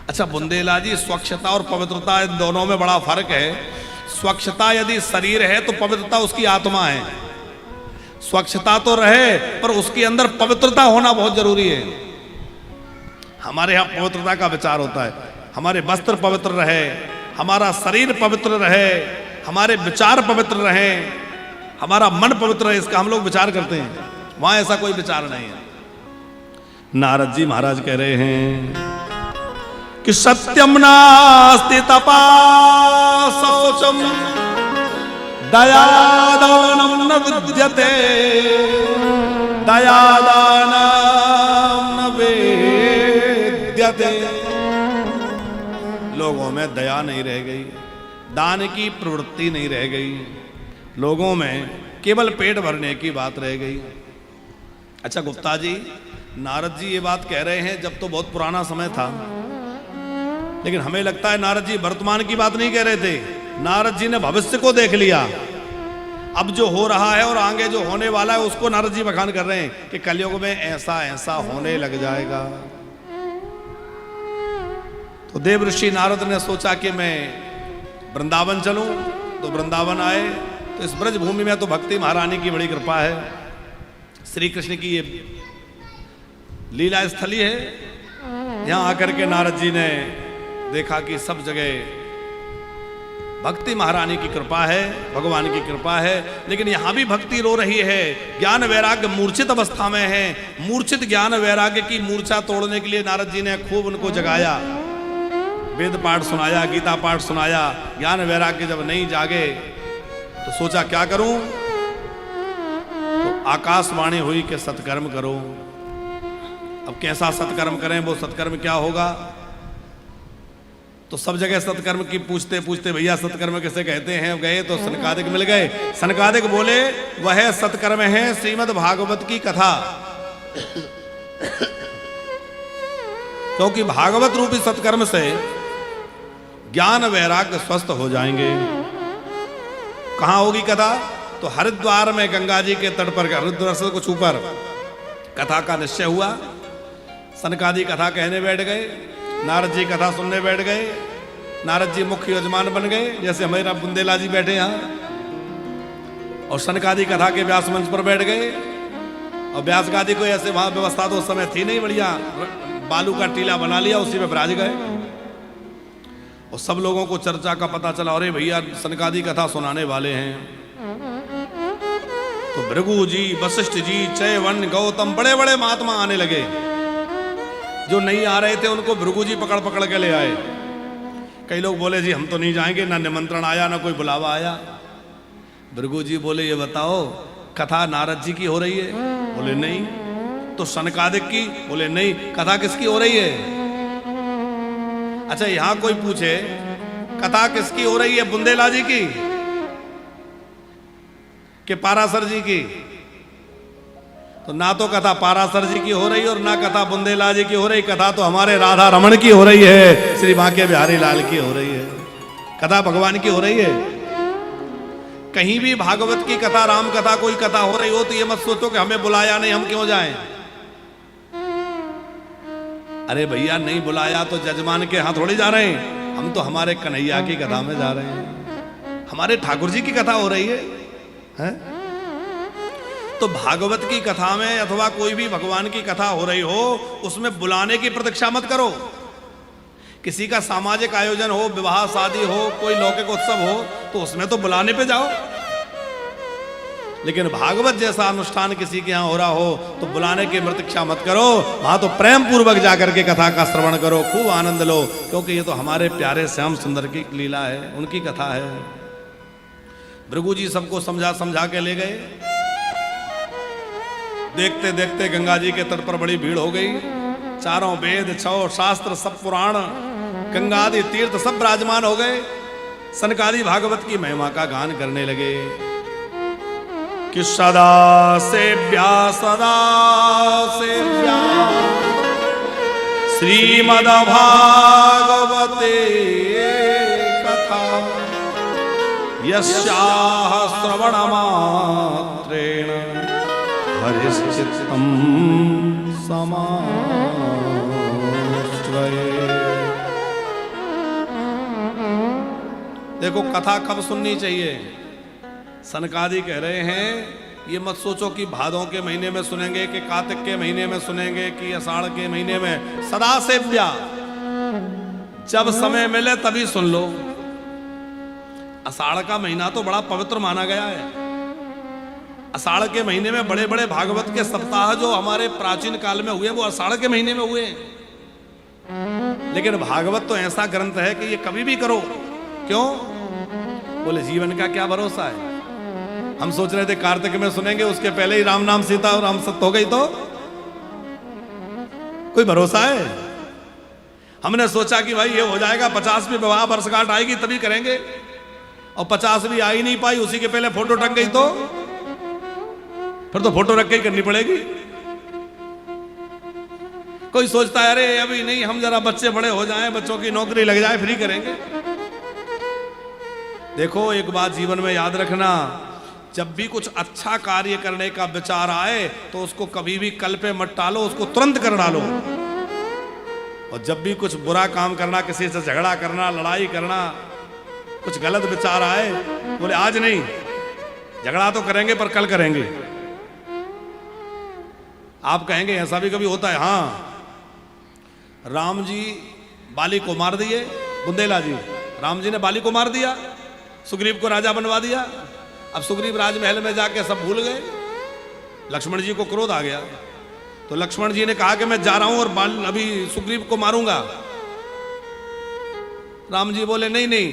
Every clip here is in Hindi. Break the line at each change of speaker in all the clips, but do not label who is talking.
अच्छा बुंदेला जी, स्वच्छता और पवित्रता इन दोनों में बड़ा फर्क है। स्वच्छता यदि शरीर है तो पवित्रता उसकी आत्मा है। स्वच्छता तो रहे पर उसके अंदर पवित्रता होना बहुत जरूरी है। हमारे यहाँ पवित्रता का विचार होता है, हमारे वस्त्र पवित्र रहे, हमारा शरीर पवित्र रहे, हमारे विचार पवित्र रहे, हमारा मन पवित्र रहे, इसका हम लोग विचार करते हैं। वहां ऐसा कोई विचार नहीं है। नारद जी महाराज कह रहे हैं कि सत्यम नास्ति तपा शौचम दयादानम न विद्यते दयादानम न वेद्यते। लोगों में दया नहीं रह गई, दान की प्रवृत्ति नहीं रह गई, लोगों में केवल पेट भरने की बात रह गई। अच्छा गुप्ता जी, नारद जी ये बात कह रहे हैं जब तो बहुत पुराना समय था, लेकिन हमें लगता है नारद जी वर्तमान की बात नहीं कह रहे थे। नारद जी ने भविष्य को देख लिया। अब जो हो रहा है और आगे जो होने वाला है उसको नारद जी बखान कर रहे हैं कि कलयुग में ऐसा ऐसा होने लग जाएगा। तो देव ऋषि नारद ने सोचा कि मैं वृंदावन चलूं, तो वृंदावन आए। तो इस ब्रज भूमि में तो भक्ति महारानी की बड़ी कृपा है। श्री कृष्ण की ये लीला स्थली है। यहां आकर के नारद जी ने देखा कि सब जगह भक्ति महारानी की कृपा है, भगवान की कृपा है, लेकिन यहां भी भक्ति रो रही है। ज्ञान वैराग्य मूर्छित अवस्था में है। मूर्छित ज्ञान वैराग्य की मूर्छा तोड़ने के लिए नारद जी ने खूब उनको जगाया, वेद पाठ सुनाया, गीता पाठ सुनाया। ज्ञान वैराग्य जब नहीं जागे तो सोचा क्या करूं, तो आकाशवाणी हुई कि सत्कर्म करो। अब कैसा सत्कर्म करें, वो सत्कर्म क्या होगा? तो सब जगह सत्कर्म की पूछते पूछते भैया सत्कर्म कैसे कहते हैं, गए तो सनकादिक मिल गए। सनकादिक बोले वह सत्कर्म है श्रीमद् भागवत की कथा। क्योंकि भागवत रूपी सत्कर्म से ज्ञान वैराग्य स्वस्थ हो जाएंगे। कहां होगी कथा? तो हरिद्वार में गंगा जी के तट पर, हरिद्वार से कुछ ऊपर कथा का निश्चय हुआ। सनकादि कथा कहने बैठ गए, नारद जी कथा सुनने बैठ गए। नारद जी मुख्य यजमान बन गए, जैसे हमारा बुंदेला जी बैठे यहाँ। और सनकादि कथा के व्यास मंच पर बैठ गए। और व्यास गादी को ऐसे वहां व्यवस्था तो उस समय थी नहीं, बढ़िया बालू का टीला बना लिया, उसी में विराज गए। और सब लोगों को चर्चा का पता चला, अरे भैया सनकादि कथा सुनाने वाले हैं। तो भृगु जी, वशिष्ठ जी, चयवन, गौतम, बड़े बड़े महात्मा आने लगे। जो नहीं आ रहे थे उनको भृगु जी पकड़ पकड़ के ले आए। कई लोग बोले जी हम तो नहीं जाएंगे, ना निमंत्रण आया ना कोई बुलावा आया। भृगु जी बोले ये बताओ कथा नारद जी की हो रही है? बोले नहीं। तो सनकादिक की? बोले नहीं। कथा किसकी हो रही है? अच्छा यहां कोई पूछे कथा किसकी हो रही है, बुंदेला जी की कि पारासर जी की? तो ना तो कथा पारासर जी की हो रही है और ना कथा बुंदेला जी की हो रही। कथा तो हमारे राधा रमण की हो रही है, श्री बांके बिहारी लाल की हो रही है। कथा भगवान की हो रही है। कहीं भी भागवत की कथा, राम कथा, कोई कथा हो रही हो तो ये मत सोचो कि हमें बुलाया नहीं, हम क्यों जाएं। अरे भैया नहीं बुलाया तो जजमान के यहां थोड़ी जा रहे हैं, हम तो हमारे कन्हैया की कथा में जा रहे हैं, हमारे ठाकुर जी की कथा हो रही है? तो भागवत की कथा में अथवा कोई भी भगवान की कथा हो रही हो, उसमें बुलाने की प्रतीक्षा मत करो। किसी का सामाजिक आयोजन हो, विवाह शादी हो, कोई लौकिक उत्सव हो, तो उसमें तो बुलाने पे जाओ। लेकिन भागवत जैसा अनुष्ठान किसी के यहां हो रहा हो तो बुलाने की प्रतीक्षा मत करो। वहां तो प्रेम पूर्वक जाकर के कथा का श्रवण करो, खूब आनंद लो, क्योंकि ये तो हमारे प्यारे श्याम सुंदर की लीला है, उनकी कथा है। भृगु जी सबको समझा समझा के ले गए। देखते देखते गंगा जी के तट पर बड़ी भीड़ हो गई। चारों वेद, छौ शास्त्र, सब पुराण, गंगा आदि तीर्थ सब विराजमान हो गए। सनकादि भागवत की महिमा का गान करने लगे कि सदा सेव्या श्रीमद् भागवते कथा यस्याः श्रवणमात्रेण हरिश्चित्तं समाश्रये। देखो कथा कब सुननी चाहिए? सनकादि कह रहे हैं ये मत सोचो कि भादों के महीने में सुनेंगे कि कार्तिक के महीने में सुनेंगे कि आषाढ़ के महीने में। सदा सेव्या, जब समय मिले तभी सुन लो। आषाढ़ का महीना तो बड़ा पवित्र माना गया है। आषाढ़ के महीने में बड़े बड़े भागवत के सप्ताह जो हमारे प्राचीन काल में हुए वो आषाढ़ के महीने में हुए। लेकिन भागवत तो ऐसा ग्रंथ है कि ये कभी भी करो। क्यों? बोले जीवन का क्या भरोसा है। हम सोच रहे थे कार्तिक में सुनेंगे, उसके पहले ही राम नाम सीता और राम सत्य हो गई, तो कोई भरोसा है? हमने सोचा कि भाई ये हो जाएगा, 50वीं विवाह वर्षगांठ आएगी तभी करेंगे, और 50वीं आ ही नहीं पाई, उसी के पहले फोटो टंग गई, तो फिर तो फोटो रख के ही करनी पड़ेगी। कोई सोचता है अरे अभी नहीं, हम जरा बच्चे बड़े हो जाएं, बच्चों की नौकरी लग जाए, फ्री करेंगे। देखो एक बात जीवन में याद रखना, जब भी कुछ अच्छा कार्य करने का विचार आए तो उसको कभी भी कल पे मत टालो, उसको तुरंत कर डालो। और जब भी कुछ बुरा काम करना, किसी से झगड़ा करना, लड़ाई करना, कुछ गलत विचार आए, बोले आज नहीं, झगड़ा तो करेंगे पर कल करेंगे। आप कहेंगे ऐसा भी कभी होता है? हाँ, राम जी बाली को मार दिए, बुंदेला जी, राम जी ने बाली को मार दिया, सुग्रीव को राजा बनवा दिया। अब सुग्रीव राजमहल में जाके सब भूल गए। लक्ष्मण जी को क्रोध आ गया, तो लक्ष्मण जी ने कहा कि मैं जा रहा हूं और अभी सुग्रीव को मारूंगा। राम जी बोले नहीं नहीं,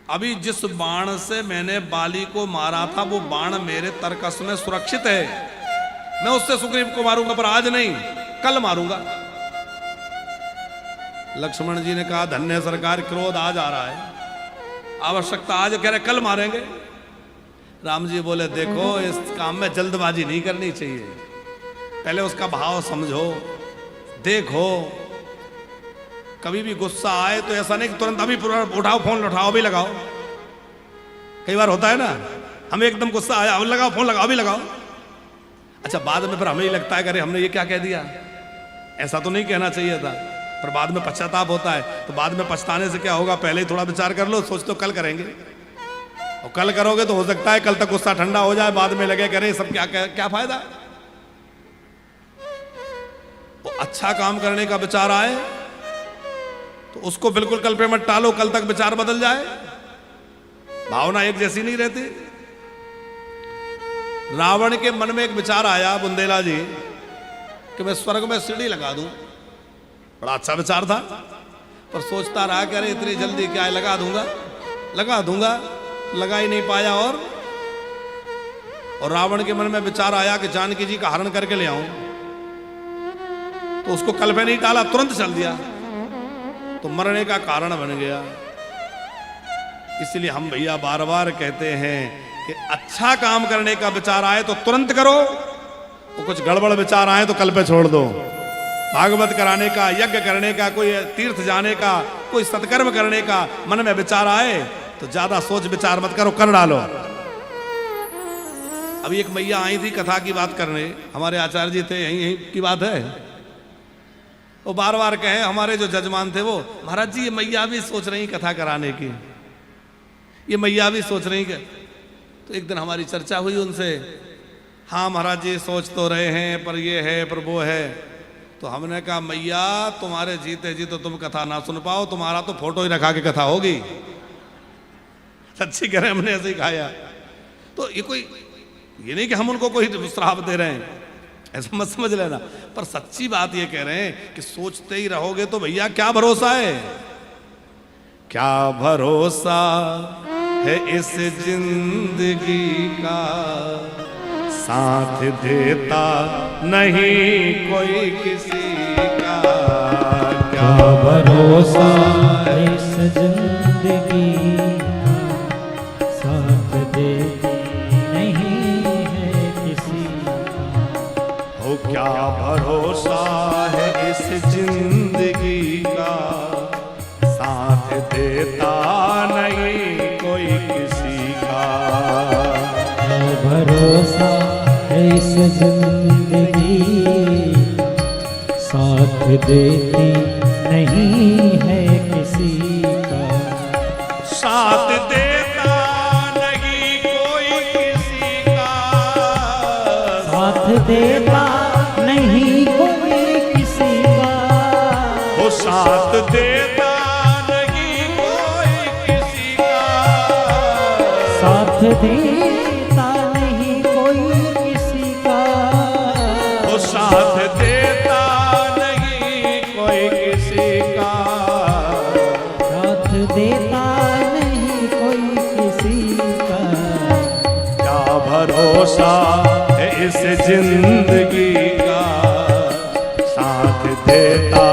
अभी जिस बाण से मैंने बाली को मारा था वो बाण मेरे तरकस में सुरक्षित है, मैं उससे सुग्रीव को मारूंगा, पर आज नहीं, कल मारूंगा। लक्ष्मण जी ने कहा धन्य सरकार, क्रोध आज आ रहा है, आवश्यकता आज, कह रहे कल मारेंगे। राम जी बोले देखो इस काम में जल्दबाजी नहीं करनी चाहिए, पहले उसका भाव समझो, देखो। कभी भी गुस्सा आए तो ऐसा नहीं कि तुरंत अभी उठाओ फोन, उठाओ अभी लगाओ। कई बार होता है ना, हमें एकदम गुस्सा आया, अब लगाओ फोन, लगाओ अभी लगाओ। अच्छा बाद में फिर हमें ही लगता है कि अरे हमने ये क्या कह दिया, ऐसा तो नहीं कहना चाहिए था, पर बाद में पश्चाताप होता है। तो बाद में पछताने से क्या होगा, पहले ही थोड़ा विचार कर लो, सोच तो कल करेंगे, और कल करोगे तो हो सकता है कल तक गुस्सा ठंडा हो जाए, बाद में लगे करे सब क्या फायदा। वो अच्छा काम करने का विचार आए तो उसको बिल्कुल कल पे मत टालो, कल तक विचार बदल जाए, भावना एक जैसी नहीं रहती। रावण के मन में एक विचार आया बुंदेला जी कि मैं स्वर्ग में सीढ़ी लगा दूं, बड़ा अच्छा विचार था, पर सोचता रहा कि अरे इतनी जल्दी क्या है, लगा दूंगा, लगा ही नहीं पाया। और रावण के मन में विचार आया कि जानकी जी का हरण करके ले आऊं, तो उसको कल पे नहीं डाला, तुरंत चल दिया, तो मरने का कारण बन गया। इसलिए हम भैया बार बार कहते हैं कि अच्छा काम करने का विचार आए तो तुरंत करो, और कुछ गड़बड़ विचार आए तो कल पे छोड़ दो। भागवत कराने का, यज्ञ करने का, कोई तीर्थ जाने का, कोई सत्कर्म करने का मन में विचार आए तो ज्यादा सोच विचार मत करो, कर डालो। अभी एक मैया आई थी कथा की बात करने, हमारे आचार्य जी थे, यही की बात है, वो बार बार कहे, हमारे जो जजमान थे वो, महाराज जी ये मैया भी सोच रही कथा कराने की, ये मैया भी सोच रही। तो एक दिन हमारी चर्चा हुई उनसे, हाँ महाराज जी सोच तो रहे हैं, पर ये है पर वो है। तो हमने कहा मैया तुम्हारे जीते जी तो तुम कथा ना सुन पाओ, तुम्हारा तो फोटो ही रखा के कथा होगी। सच्ची कह रहे, हमने ऐसे ही खाया। तो ये नहीं कि हम उनको कोई श्राप दे रहे हैं, ऐसा मत समझ लेना, पर सच्ची बात ये कह रहे हैं कि सोचते ही रहोगे तो भैया क्या भरोसा है, क्या भरोसा है इस जिंदगी का, साथ देता नहीं कोई किसी का, क्या भरोसा है इस जिंदगी का, साथ देती नहीं है किसी का। हो क्या भरोसा है इस जिंदगी का, साथ देता नहीं कोई किसी का,
भरोसा इस जिंदगी साथ देती नहीं है किसी का, देता नहीं कोई किसी का,
वो साथ देता नहीं कोई किसी का,
साथ देता नहीं कोई किसी का,
वो साथ देता नहीं कोई किसी का,
साथ देता नहीं कोई किसी का।
क्या भरोसा है इस जिंदगी का, साथ देता